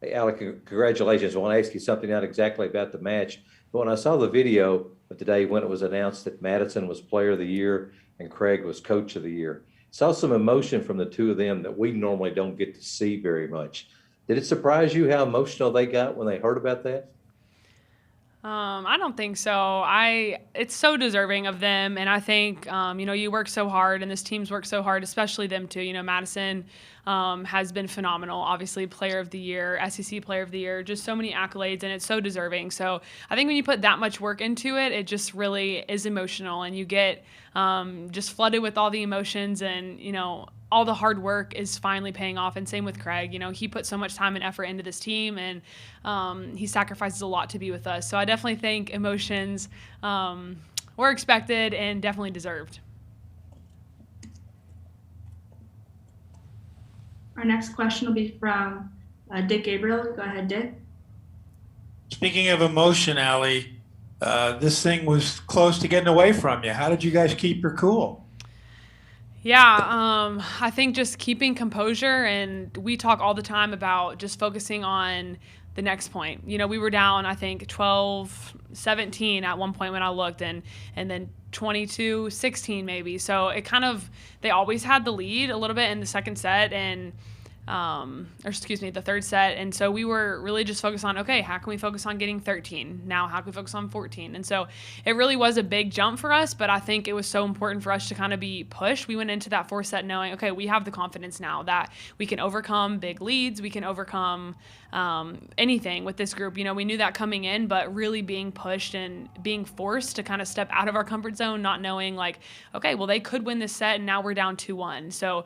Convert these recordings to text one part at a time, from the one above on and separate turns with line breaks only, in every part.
Hey, Alli, congratulations. I want to ask you something not exactly about the match, but when I saw the video of today when it was announced that Madison was Player of the Year and Craig was Coach of the Year, saw some emotion from the two of them that we normally don't get to see very much. Did it surprise you how emotional they got when they heard about that?
I don't think so. It's so deserving of them, and I think you work so hard, and this team's worked so hard, especially them too. Madison has been phenomenal. Obviously, Player of the Year, SEC Player of the Year, just so many accolades, and it's so deserving. So I think when you put that much work into it, it just really is emotional, and you get just flooded with all the emotions, and all the hard work is finally paying off. And same with Craig. He put so much time and effort into this team, and he sacrifices a lot to be with us. So I definitely think emotions were expected and definitely deserved.
Our next question will be from Dick Gabriel. Go ahead, Dick.
Speaking of emotion, Alli, this thing was close to getting away from you. How did you guys keep your cool?
Yeah, I think just keeping composure, and we talk all the time about just focusing on the next point. We were down, I think, 12-17 at one point when I looked, and then 22-16 maybe. So it kind of, they always had the lead a little bit in the second set, and or excuse me, the third set. And so we were really just focused on, okay, how can we focus on getting 13? Now, how can we focus on 14? And so it really was a big jump for us, but I think it was so important for us to kind of be pushed. We went into that fourth set knowing, okay, we have the confidence now that we can overcome big leads. We can overcome anything with this group. We knew that coming in, but really being pushed and being forced to kind of step out of our comfort zone, not knowing like, okay, well, they could win this set and now we're down 2-1. So,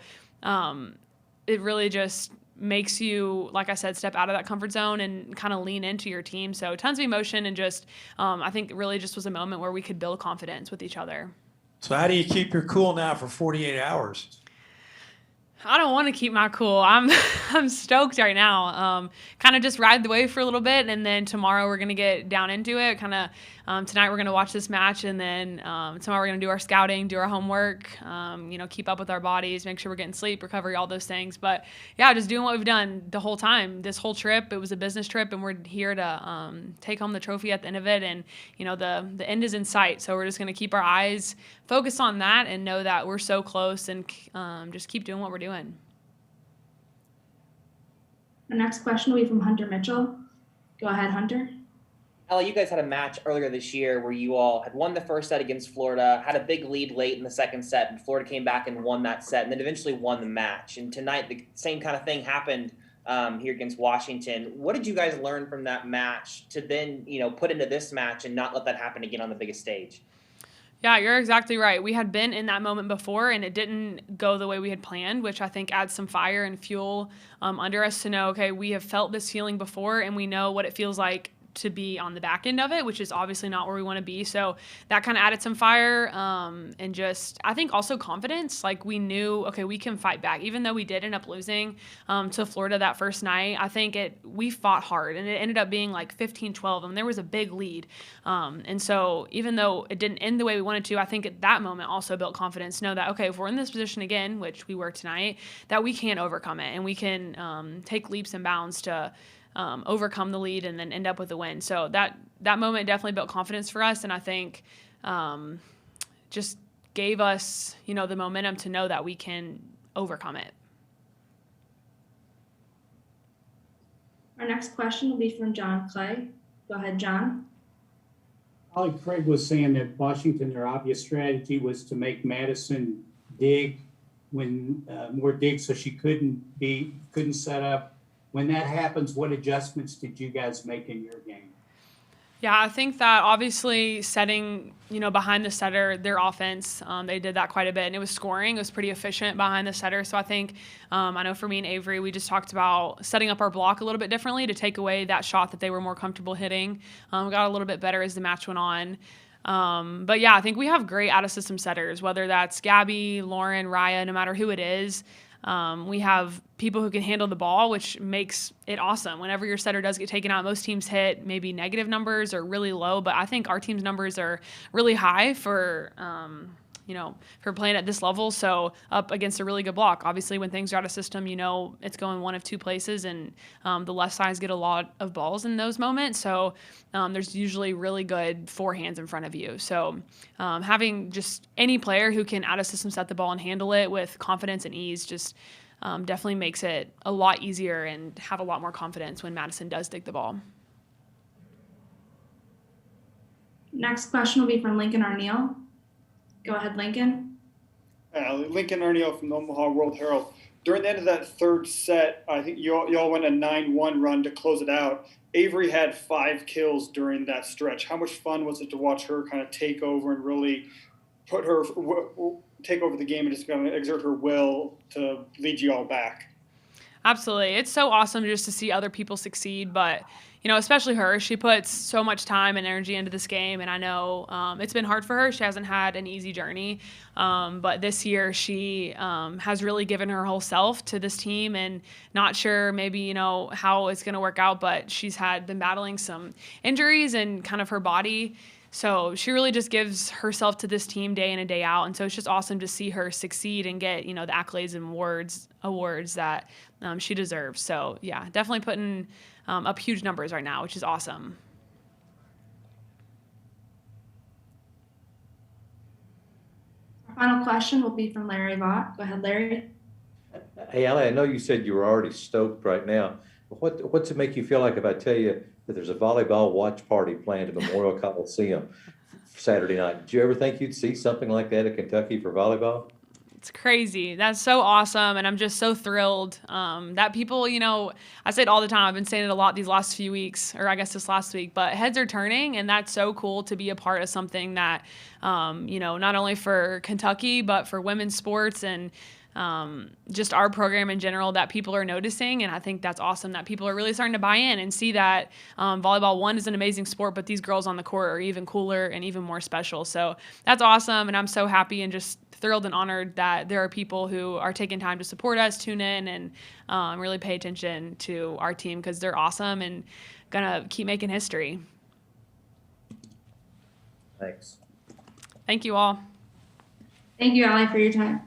it really just makes you, like I said, step out of that comfort zone and kind of lean into your team. So tons of emotion, and just I think it really just was a moment where we could build confidence with each other.
So how do you keep your cool now for 48 hours?
I don't want to keep my cool. I'm stoked right now. Kind of just ride the wave for a little bit, and then tomorrow we're gonna get down into it. Kind of tonight we're gonna watch this match, and then tomorrow we're gonna do our scouting, do our homework. Keep up with our bodies, make sure we're getting sleep, recovery, all those things. But yeah, just doing what we've done the whole time. This whole trip, it was a business trip, and we're here to take home the trophy at the end of it. And the end is in sight. So we're just gonna keep our eyes focused on that and know that we're so close, and just keep doing what we're doing.
The next question will be from Hunter Mitchell. Go ahead, Hunter.
Alli, you guys had a match earlier this year where you all had won the first set against Florida, had a big lead late in the second set, and Florida came back and won that set, and then eventually won the match. And tonight, the same kind of thing happened here against Washington. What did you guys learn from that match to then, put into this match and not let that happen again on the biggest stage?
Yeah, you're exactly right. We had been in that moment before, and it didn't go the way we had planned, which I think adds some fire and fuel under us to know, okay, we have felt this feeling before, and we know what it feels like to be on the back end of it, which is obviously not where we want to be. So that kind of added some fire, and just, I think also confidence. Like, we knew, okay, we can fight back. Even though we did end up losing to Florida that first night, I think we fought hard, and it ended up being like 15-12, and there was a big lead. And so even though it didn't end the way we wanted to, I think at that moment also built confidence to know that, okay, if we're in this position again, which we were tonight, that we can overcome it, and we can take leaps and bounds to overcome the lead and then end up with a win. So that moment definitely built confidence for us, and I think just gave us, the momentum to know that we can overcome it.
Our next question will be from John Clay. Go ahead, John.
Alli, Craig was saying that Washington, their obvious strategy was to make Madison dig when more dig, so she couldn't set up. When that happens, what adjustments did you guys make in your game?
Yeah, I think that obviously setting, behind the setter, their offense, they did that quite a bit, and it was scoring. It was pretty efficient behind the setter. So I think, I know for me and Avery, we just talked about setting up our block a little bit differently to take away that shot that they were more comfortable hitting. We got a little bit better as the match went on. But yeah, I think we have great out-of-system setters, whether that's Gabby, Lauren, Raya, no matter who it is. We have people who can handle the ball, which makes it awesome. Whenever your setter does get taken out, most teams hit maybe negative numbers or really low, but I think our team's numbers are really high for if you're playing at this level, so up against a really good block. Obviously, when things are out of system, it's going one of two places, and the left sides get a lot of balls in those moments. So there's usually really good forehands in front of you. So having just any player who can out of system set the ball and handle it with confidence and ease just definitely makes it a lot easier and have a lot more confidence when Madison does dig the ball.
Next question will be from Lincoln Arneal. Go ahead, Lincoln.
Lincoln Arneal from the Omaha World Herald. During the end of that third set, I think y'all went a 9-1 run to close it out. Avery had 5 kills during that stretch. How much fun was it to watch her kind of take over and really take over the game and just kind of exert her will to lead you all back?
Absolutely. It's so awesome just to see other people succeed, but especially her. She puts so much time and energy into this game, and I know it's been hard for her. She hasn't had an easy journey, but this year she has really given her whole self to this team, and not sure maybe how it's going to work out, but she's been battling some injuries and kind of her body. So she really just gives herself to this team day in and day out. And so it's just awesome to see her succeed and get, the accolades and awards that she deserves. So, yeah, definitely putting up huge numbers right now, which is awesome.
Our final question will be from Larry Vaught. Go ahead, Larry.
Hey, Alli, I know you said you were already stoked right now. But what's it make you feel like if I tell you that there's a volleyball watch party planned at Memorial Coliseum Saturday night? Did you ever think you'd see something like that at Kentucky for volleyball?
It's crazy. That's so awesome. And I'm just so thrilled that people, I say it all the time. I've been saying it a lot these last few weeks, or I guess this last week, but heads are turning. And that's so cool to be a part of something that, not only for Kentucky, but for women's sports and just our program in general, that people are noticing. And I think that's awesome that people are really starting to buy in and see that volleyball, one, is an amazing sport, but these girls on the court are even cooler and even more special. So that's awesome. And I'm so happy and just thrilled and honored that there are people who are taking time to support us, tune in, and really pay attention to our team, because they're awesome and gonna keep making history.
Thanks.
Thank you all.
Thank you, Alli, for your time.